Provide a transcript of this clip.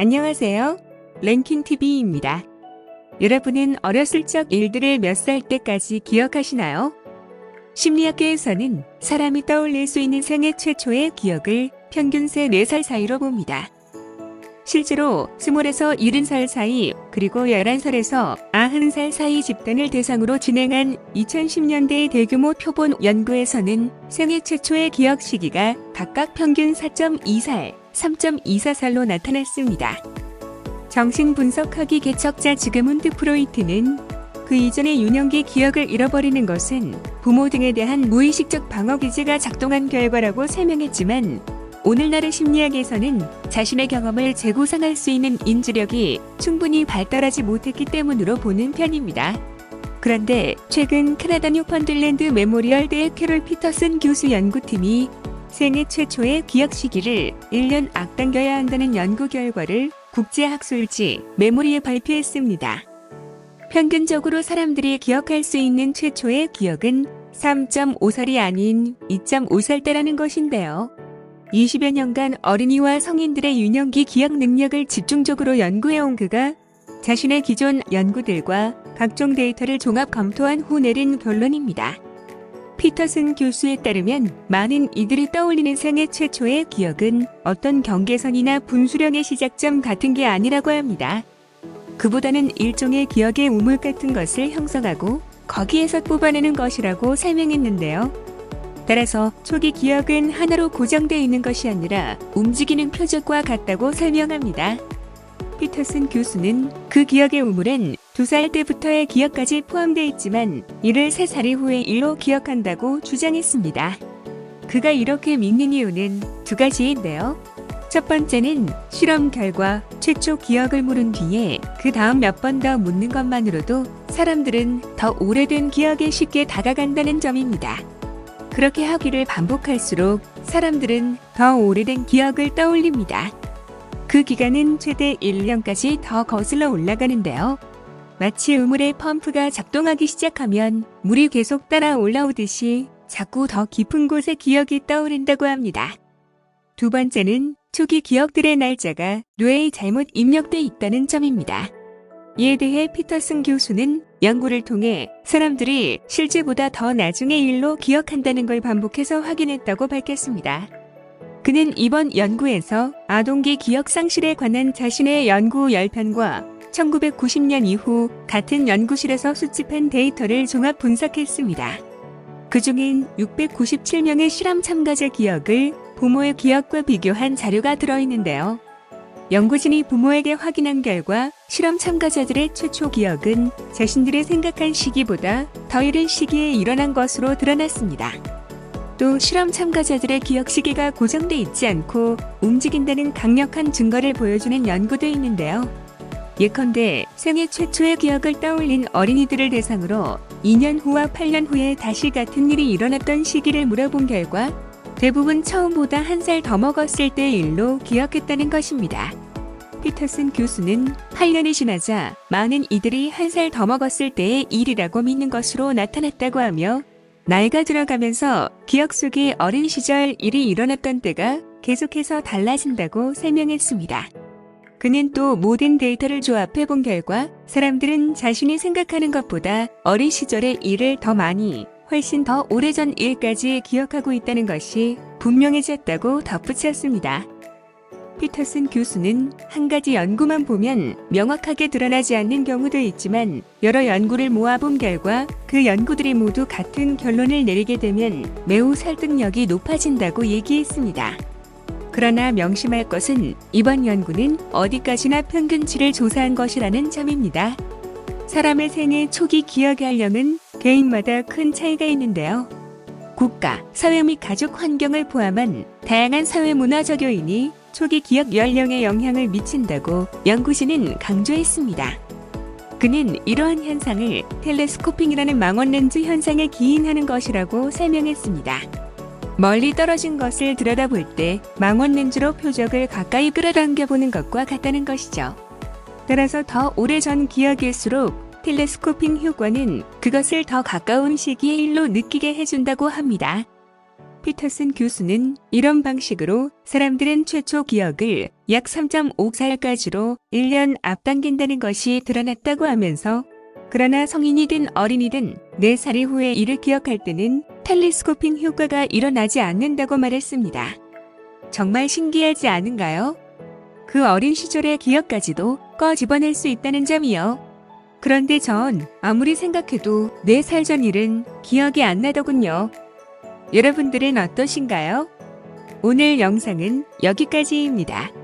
안녕하세요. 랭킹TV입니다. 여러분은 어렸을 적 일들을 몇 살 때까지 기억하시나요? 심리학계에서는 사람이 떠올릴 수 있는 생애 최초의 기억을 평균 세 4살 사이로 봅니다. 실제로 20에서 70살 사이 그리고 11살에서 90살 사이 집단을 대상으로 진행한 2010년대의 대규모 표본 연구에서는 생애 최초의 기억 시기가 각각 평균 4.2살, 3.24살로 나타났습니다. 정신분석학이 개척자 지그문드 프로이트는 그 이전의 유년기 기억을 잃어버리는 것은 부모 등에 대한 무의식적 방어기제가 작동한 결과라고 설명했지만 오늘날의 심리학에서는 자신의 경험을 재구상할 수 있는 인지력이 충분히 발달하지 못했기 때문으로 보는 편입니다. 그런데 최근 캐나다 뉴펀들랜드 메모리얼 대의 캐롤 피터슨 교수 연구팀이 생애 최초의 기억 시기를 1년 앞당겨야 한다는 연구 결과를 국제학술지 메모리에 발표했습니다. 평균적으로 사람들이 기억할 수 있는 최초의 기억은 3.5살이 아닌 2.5살 때라는 것인데요. 20여 년간 어린이와 성인들의 유년기 기억 능력을 집중적으로 연구해온 그가 자신의 기존 연구들과 각종 데이터를 종합 검토한 후 내린 결론입니다. 피터슨 교수에 따르면 많은 이들이 떠올리는 생애 최초의 기억은 어떤 경계선이나 분수령의 시작점 같은 게 아니라고 합니다. 그보다는 일종의 기억의 우물 같은 것을 형성하고 거기에서 뽑아내는 것이라고 설명했는데요. 따라서 초기 기억은 하나로 고정되어 있는 것이 아니라 움직이는 표적과 같다고 설명합니다. 피터슨 교수는 그 기억의 우물엔 2살 때부터의 기억까지 포함되어 있지만 이를 3살 이후의 일로 기억한다고 주장했습니다. 그가 이렇게 믿는 이유는 두 가지인데요. 첫 번째는 실험 결과 최초 기억을 물은 뒤에 그 다음 몇 번 더 묻는 것만으로도 사람들은 더 오래된 기억에 쉽게 다가간다는 점입니다. 그렇게 하기를 반복할수록 사람들은 더 오래된 기억을 떠올립니다. 그 기간은 최대 1년까지 더 거슬러 올라가는데요. 마치 우물의 펌프가 작동하기 시작하면 물이 계속 따라 올라오듯이 자꾸 더 깊은 곳의 기억이 떠오른다고 합니다. 두 번째는 초기 기억들의 날짜가 뇌에 잘못 입력돼 있다는 점입니다. 이에 대해 피터슨 교수는 연구를 통해 사람들이 실제보다 더 나중의 일로 기억한다는 걸 반복해서 확인했다고 밝혔습니다. 그는 이번 연구에서 아동기 기억 상실에 관한 자신의 연구 10편과 1990년 이후 같은 연구실에서 수집한 데이터를 종합 분석했습니다. 그중엔 697명의 실험 참가자 기억을 부모의 기억과 비교한 자료가 들어있는데요. 연구진이 부모에게 확인한 결과 실험 참가자들의 최초 기억은 자신들이 생각한 시기보다 더 이른 시기에 일어난 것으로 드러났습니다. 또 실험 참가자들의 기억 시기가 고정돼 있지 않고 움직인다는 강력한 증거를 보여주는 연구도 있는데요. 예컨대 생애 최초의 기억을 떠올린 어린이들을 대상으로 2년 후와 8년 후에 다시 같은 일이 일어났던 시기를 물어본 결과 대부분 처음보다 1살 더 먹었을 때의 일로 기억했다는 것입니다. 피터슨 교수는 8년이 지나자 많은 이들이 1살 더 먹었을 때의 일이라고 믿는 것으로 나타났다고 하며 나이가 들어가면서 기억 속에 어린 시절 일이 일어났던 때가 계속해서 달라진다고 설명했습니다. 그는 또 모든 데이터를 조합해 본 결과 사람들은 자신이 생각하는 것보다 어린 시절의 일을 더 많이 훨씬 더 오래전 일까지 기억하고 있다는 것이 분명해졌다고 덧붙였습니다. 피터슨 교수는 한 가지 연구만 보면 명확하게 드러나지 않는 경우도 있지만 여러 연구를 모아본 결과 그 연구들이 모두 같은 결론을 내리게 되면 매우 설득력이 높아진다고 얘기했습니다. 그러나 명심할 것은 이번 연구는 어디까지나 평균치를 조사한 것이라는 점입니다. 사람의 생애 초기 기억 연령은 개인마다 큰 차이가 있는데요. 국가, 사회 및 가족 환경을 포함한 다양한 사회 문화적 요인이 초기 기억 연령에 영향을 미친다고 연구진은 강조했습니다. 그는 이러한 현상을 텔레스코핑이라는 망원 렌즈 현상에 기인하는 것이라고 설명했습니다. 멀리 떨어진 것을 들여다볼 때 망원 렌즈로 표적을 가까이 끌어당겨 보는 것과 같다는 것이죠. 따라서 더 오래전 기억일수록 텔레스코핑 효과는 그것을 더 가까운 시기의 일로 느끼게 해준다고 합니다. 피터슨 교수는 이런 방식으로 사람들은 최초 기억을 약 3.5살까지로 1년 앞당긴다는 것이 드러났다고 하면서, 그러나 성인이든 어린이든 4살 후에 이를 기억할 때는 텔레스코핑 효과가 일어나지 않는다고 말했습니다. 정말 신기하지 않은가요? 그 어린 시절의 기억까지도 꺼집어낼 수 있다는 점이요. 그런데 전 아무리 생각해도 4살 전 일은 기억이 안 나더군요. 여러분들은 어떠신가요? 오늘 영상은 여기까지입니다.